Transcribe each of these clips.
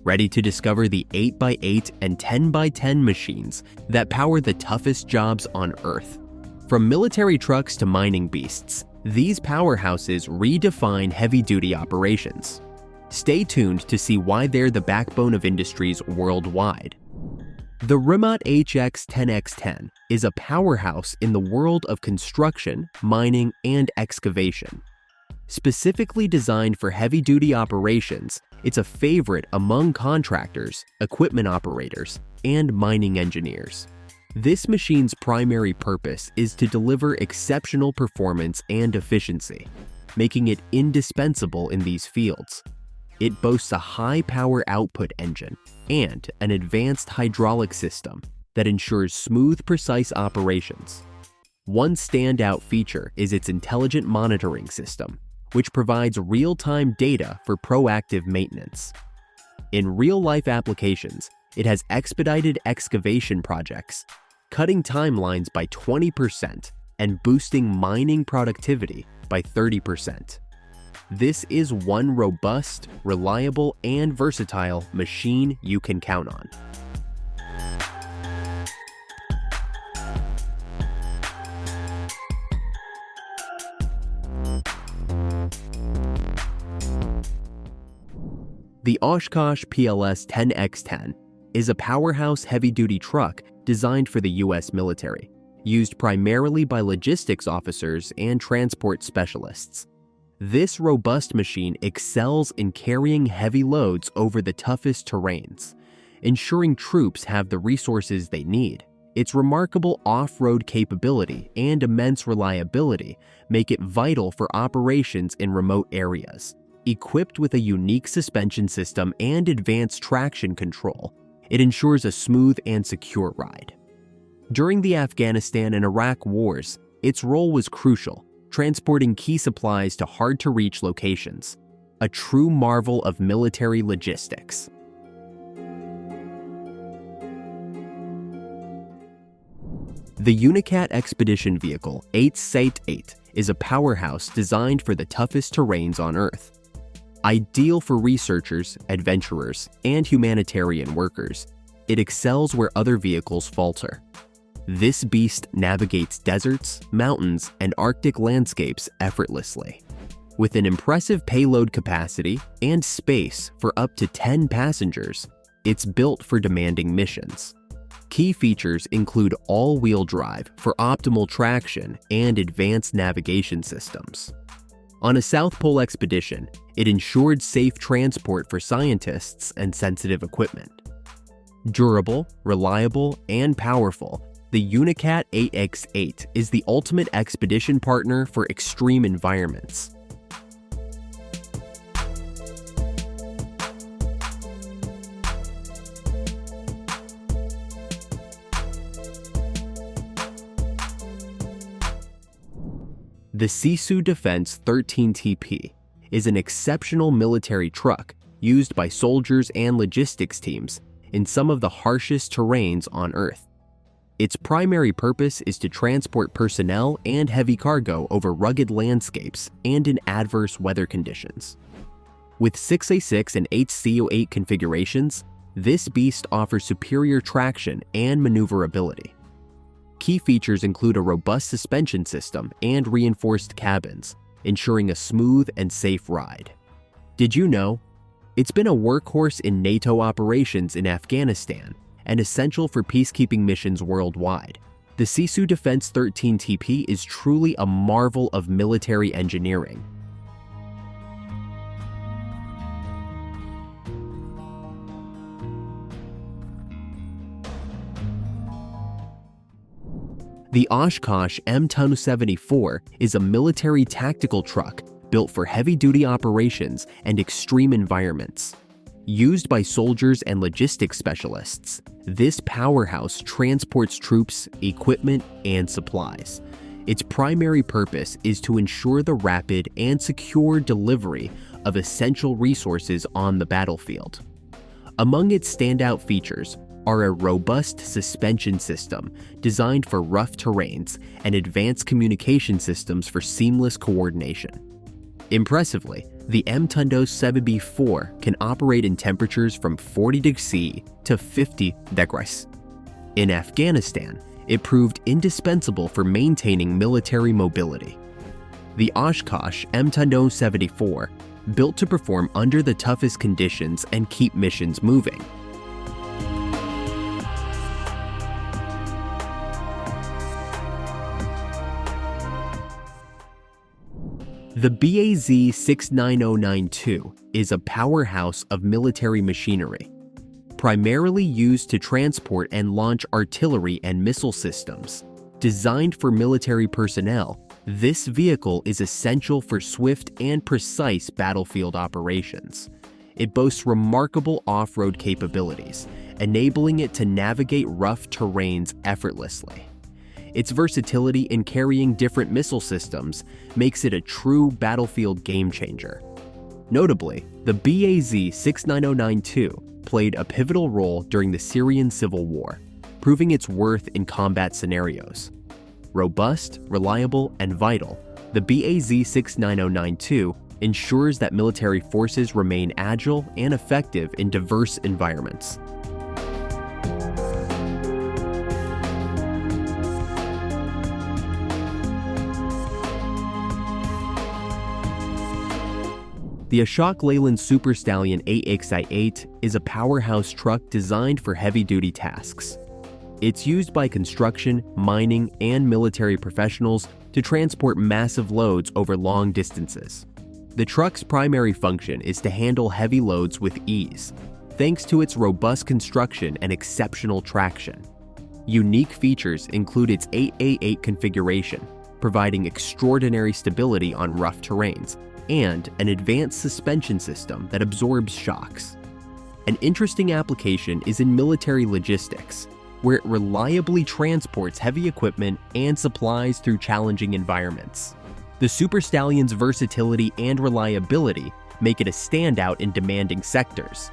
ready to discover the 8x8 and 10x10 machines that power the toughest jobs on Earth. From military trucks to mining beasts, these powerhouses redefine heavy-duty operations. Stay tuned to see why they're the backbone of industries worldwide. The Rimat HX 10X10 is a powerhouse in the world of construction, mining, and excavation. Specifically designed for heavy-duty operations, it's a favorite among contractors, equipment operators, and mining engineers. This machine's primary purpose is to deliver exceptional performance and efficiency, making it indispensable in these fields. It boasts a high-power output engine and an advanced hydraulic system that ensures smooth, precise operations. One standout feature is its intelligent monitoring system, which provides real-time data for proactive maintenance. In real-life applications, it has expedited excavation projects, cutting timelines by 20% and boosting mining productivity by 30%. This is one robust, reliable, and versatile machine you can count on. The Oshkosh PLS 10X10 is a powerhouse heavy-duty truck designed for the U.S. military, used primarily by logistics officers and transport specialists. This robust machine excels in carrying heavy loads over the toughest terrains, ensuring troops have the resources they need. Its remarkable off-road capability and immense reliability make it vital for operations in remote areas. Equipped with a unique suspension system and advanced traction control, it ensures a smooth and secure ride. During the Afghanistan and Iraq wars, its role was crucial, transporting key supplies to hard-to-reach locations, a true marvel of military logistics. The Unicat Expedition Vehicle 8x8 is a powerhouse designed for the toughest terrains on Earth. Ideal for researchers, adventurers, and humanitarian workers, it excels where other vehicles falter. This beast navigates deserts, mountains, and Arctic landscapes effortlessly. With an impressive payload capacity and space for up to 10 passengers, it's built for demanding missions. Key features include all-wheel drive for optimal traction and advanced navigation systems. On a South Pole expedition, it ensured safe transport for scientists and sensitive equipment. Durable, reliable, and powerful, the Unicat 8x8 is the ultimate expedition partner for extreme environments. The Sisu Defense 13TP is an exceptional military truck used by soldiers and logistics teams in some of the harshest terrains on Earth. Its primary purpose is to transport personnel and heavy cargo over rugged landscapes and in adverse weather conditions. With 6A6 and 8CO8 configurations, this beast offers superior traction and maneuverability. Key features include a robust suspension system and reinforced cabins, ensuring a smooth and safe ride. Did you know? It's been a workhorse in NATO operations in Afghanistan and essential for peacekeeping missions worldwide. The Sisu Defense 13TP is truly a marvel of military engineering. The Oshkosh M1074 is a military tactical truck built for heavy-duty operations and extreme environments. Used by soldiers and logistics specialists, this powerhouse transports troops, equipment, and supplies. Its primary purpose is to ensure the rapid and secure delivery of essential resources on the battlefield. Among its standout features are a robust suspension system designed for rough terrains and advanced communication systems for seamless coordination. Impressively, The M1074 can operate in temperatures from 40 degrees C to 50 degrees. In Afghanistan, it proved indispensable for maintaining military mobility. The Oshkosh M1074, built to perform under the toughest conditions and keep missions moving. The BAZ 69092 is a powerhouse of military machinery. Primarily used to transport and launch artillery and missile systems. Designed for military personnel, this vehicle is essential for swift and precise battlefield operations. It boasts remarkable off-road capabilities, enabling it to navigate rough terrains effortlessly. Its versatility in carrying different missile systems makes it a true battlefield game-changer. Notably, the BAZ 69092 played a pivotal role during the Syrian civil war, proving its worth in combat scenarios. Robust, reliable, and vital, the BAZ 69092 ensures that military forces remain agile and effective in diverse environments. The ASHOK Leyland Super Stallion 8X8 is a powerhouse truck designed for heavy-duty tasks. It's used by construction, mining, and military professionals to transport massive loads over long distances. The truck's primary function is to handle heavy loads with ease, thanks to its robust construction and exceptional traction. Unique features include its 8A8 configuration, providing extraordinary stability on rough terrains, and an advanced suspension system that absorbs shocks. An interesting application is in military logistics, where it reliably transports heavy equipment and supplies through challenging environments. The Super Stallion's versatility and reliability make it a standout in demanding sectors.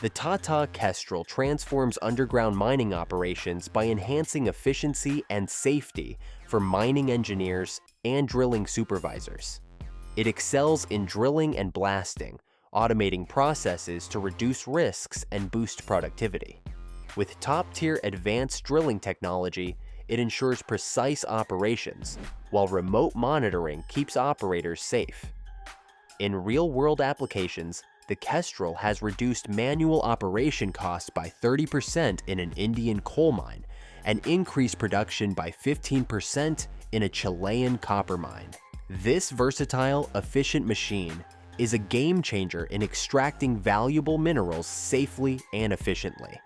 The TATA Kestrel transforms underground mining operations by enhancing efficiency and safety for mining engineers and drilling supervisors. It excels in drilling and blasting, automating processes to reduce risks and boost productivity. With top-tier advanced drilling technology, it ensures precise operations, while remote monitoring keeps operators safe. In real-world applications, the Kestrel has reduced manual operation costs by 30% in an Indian coal mine and increased production by 15% in a Chilean copper mine. This versatile, efficient machine is a game changer in extracting valuable minerals safely and efficiently.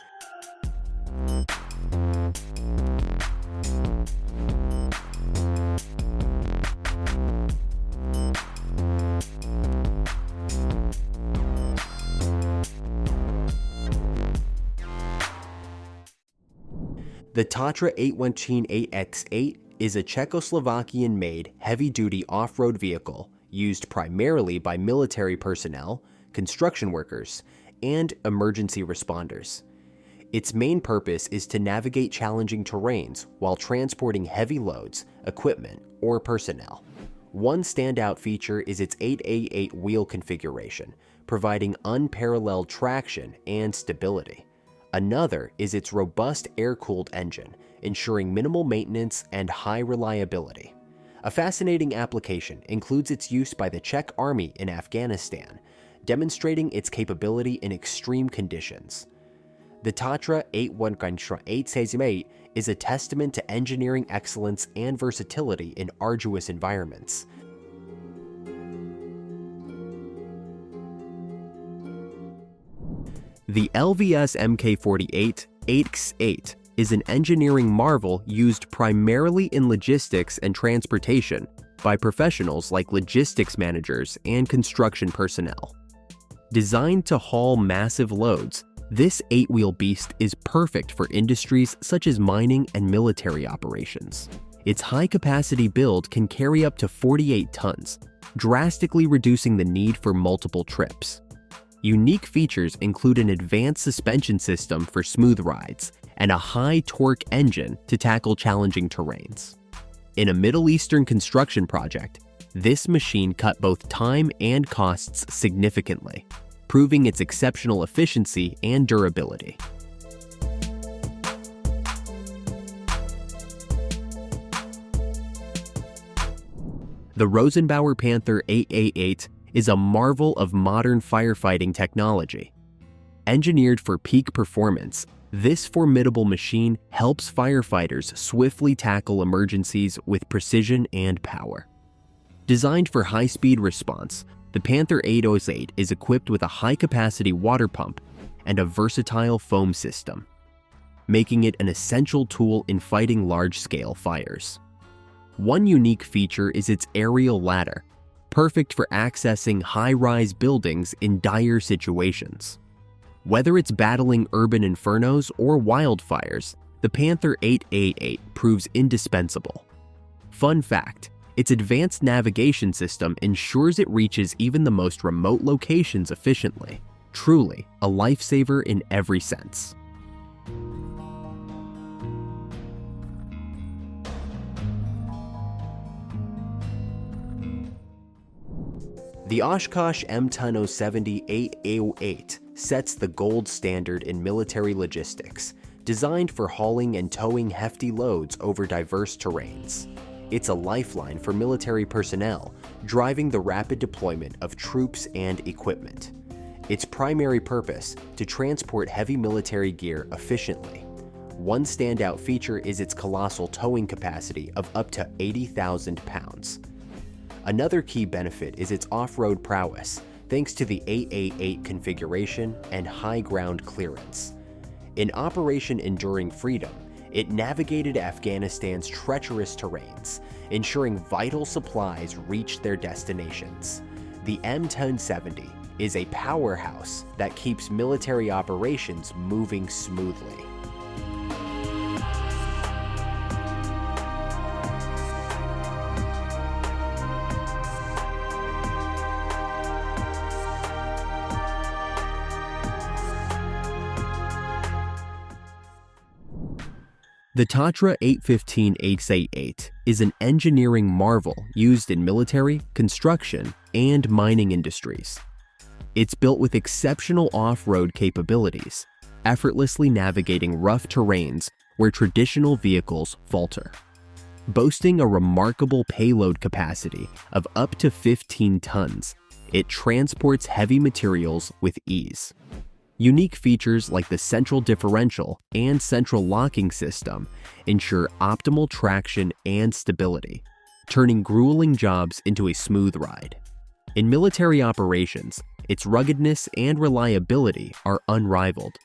The Tatra 8X8 is a Czechoslovakian-made heavy-duty off-road vehicle used primarily by military personnel, construction workers, and emergency responders. Its main purpose is to navigate challenging terrains while transporting heavy loads, equipment, or personnel. One standout feature is its 8A8 wheel configuration, providing unparalleled traction and stability. Another is its robust air-cooled engine, ensuring minimal maintenance and high reliability. A fascinating application includes its use by the Czech Army in Afghanistan, demonstrating its capability in extreme conditions. The Tatra 10X10 is a testament to engineering excellence and versatility in arduous environments. The LVS MK48 8X8 is an engineering marvel used primarily in logistics and transportation by professionals like logistics managers and construction personnel. Designed to haul massive loads, this 8-wheel beast is perfect for industries such as mining and military operations. Its high-capacity build can carry up to 48 tons, drastically reducing the need for multiple trips. Unique features include an advanced suspension system for smooth rides and a high-torque engine to tackle challenging terrains. In a Middle Eastern construction project, this machine cut both time and costs significantly, proving its exceptional efficiency and durability. The Rosenbauer Panther 888 is a marvel of modern firefighting technology. Engineered for peak performance, this formidable machine helps firefighters swiftly tackle emergencies with precision and power. Designed for high-speed response, the Panther 888 is equipped with a high-capacity water pump and a versatile foam system, making it an essential tool in fighting large-scale fires. One unique feature is its aerial ladder, perfect for accessing high-rise buildings in dire situations. Whether it's battling urban infernos or wildfires, the Panther 888 proves indispensable. Fun fact, its advanced navigation system ensures it reaches even the most remote locations efficiently. Truly, a lifesaver in every sense. The Oshkosh M1070 8x8 sets the gold standard in military logistics, designed for hauling and towing hefty loads over diverse terrains. It's a lifeline for military personnel, driving the rapid deployment of troops and equipment. Its primary purpose, to transport heavy military gear efficiently. One standout feature is its colossal towing capacity of up to 80,000 pounds. Another key benefit is its off-road prowess, thanks to the 888 configuration and high ground clearance. In Operation Enduring Freedom, it navigated Afghanistan's treacherous terrains, ensuring vital supplies reached their destinations. The M1070 is a powerhouse that keeps military operations moving smoothly. The Tatra 815-888 is an engineering marvel used in military, construction, and mining industries. It's built with exceptional off-road capabilities, effortlessly navigating rough terrains where traditional vehicles falter. Boasting a remarkable payload capacity of up to 15 tons, it transports heavy materials with ease. Unique features like the central differential and central locking system ensure optimal traction and stability, turning grueling jobs into a smooth ride. In military operations, its ruggedness and reliability are unrivaled,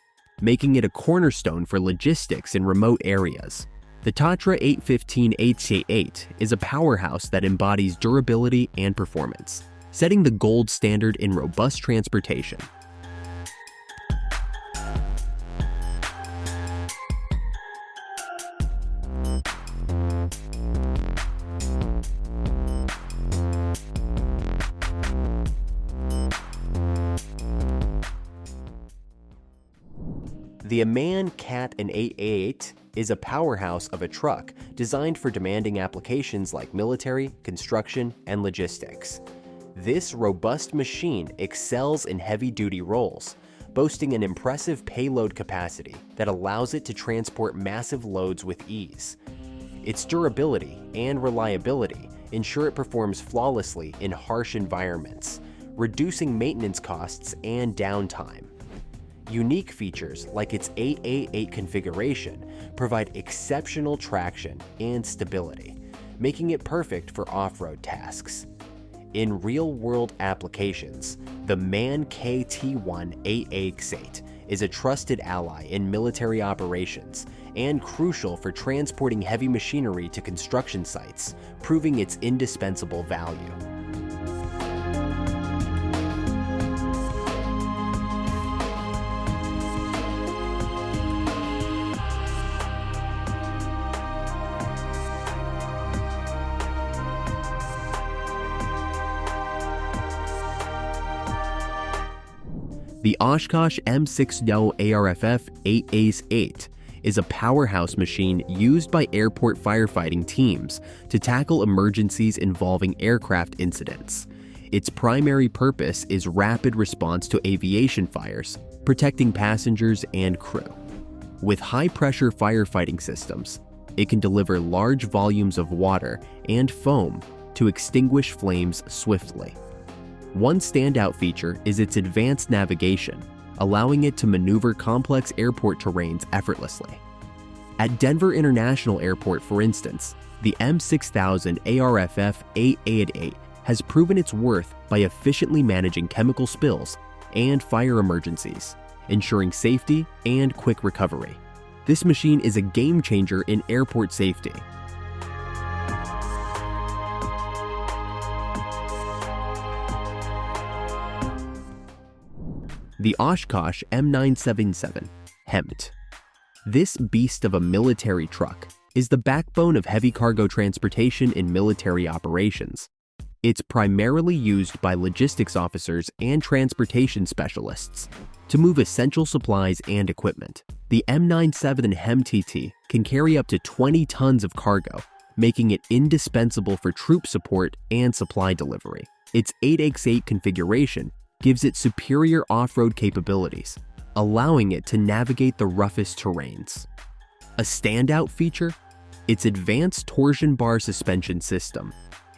making it a cornerstone for logistics in remote areas. The Tatra 815-888 is a powerhouse that embodies durability and performance, setting the gold standard in robust transportation. The Unicat 888 is a powerhouse of a truck designed for demanding applications like military, construction, and logistics. This robust machine excels in heavy-duty roles, boasting an impressive payload capacity that allows it to transport massive loads with ease. Its durability and reliability ensure it performs flawlessly in harsh environments, reducing maintenance costs and downtime. Unique features like its 888 configuration provide exceptional traction and stability, making it perfect for off-road tasks. In real-world applications, the MAN KT1 8x8 is a trusted ally in military operations and crucial for transporting heavy machinery to construction sites, proving its indispensable value. The Oshkosh M1070 ARFF 8x8 is a powerhouse machine used by airport firefighting teams to tackle emergencies involving aircraft incidents. Its primary purpose is rapid response to aviation fires, protecting passengers and crew. With high-pressure firefighting systems, it can deliver large volumes of water and foam to extinguish flames swiftly. One standout feature is its advanced navigation, allowing it to maneuver complex airport terrains effortlessly. At Denver International Airport, for instance, the M6000 ARFF 8x8 has proven its worth by efficiently managing chemical spills and fire emergencies, ensuring safety and quick recovery. This machine is a game changer in airport safety. The Oshkosh M1077 HEMTT. This beast of a military truck is the backbone of heavy cargo transportation in military operations. It's primarily used by logistics officers and transportation specialists to move essential supplies and equipment. The M97 HEMTT can carry up to 20 tons of cargo, making it indispensable for troop support and supply delivery. Its 8x8 configuration gives it superior off-road capabilities, allowing it to navigate the roughest terrains. A standout feature? Its advanced torsion bar suspension system,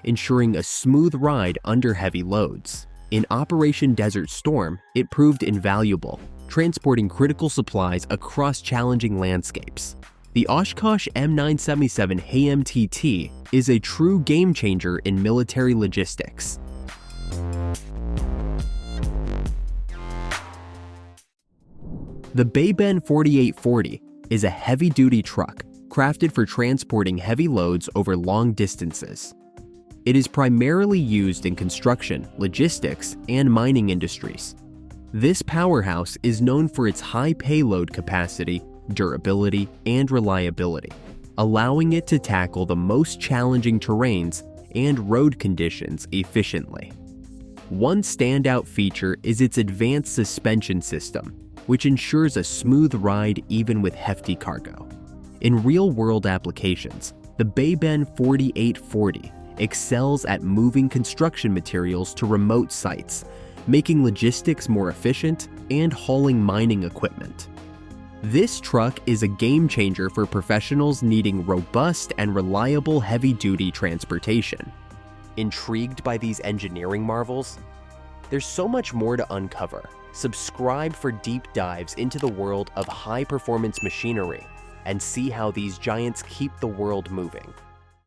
ensuring a smooth ride under heavy loads. In Operation Desert Storm, it proved invaluable, transporting critical supplies across challenging landscapes. The Oshkosh M1077 HEMTT is a true game changer in military logistics. The BEIBEN 4840 is a heavy-duty truck crafted for transporting heavy loads over long distances. It is primarily used in construction, logistics, and mining industries. This powerhouse is known for its high payload capacity, durability, and reliability, allowing it to tackle the most challenging terrains and road conditions efficiently. One standout feature is its advanced suspension system, which ensures a smooth ride even with hefty cargo. In real-world applications, the BEIBEN 4840 excels at moving construction materials to remote sites, making logistics more efficient and hauling mining equipment. This truck is a game changer for professionals needing robust and reliable heavy-duty transportation. Intrigued by these engineering marvels? There's so much more to uncover. Subscribe for deep dives into the world of high-performance machinery and see how these giants keep the world moving.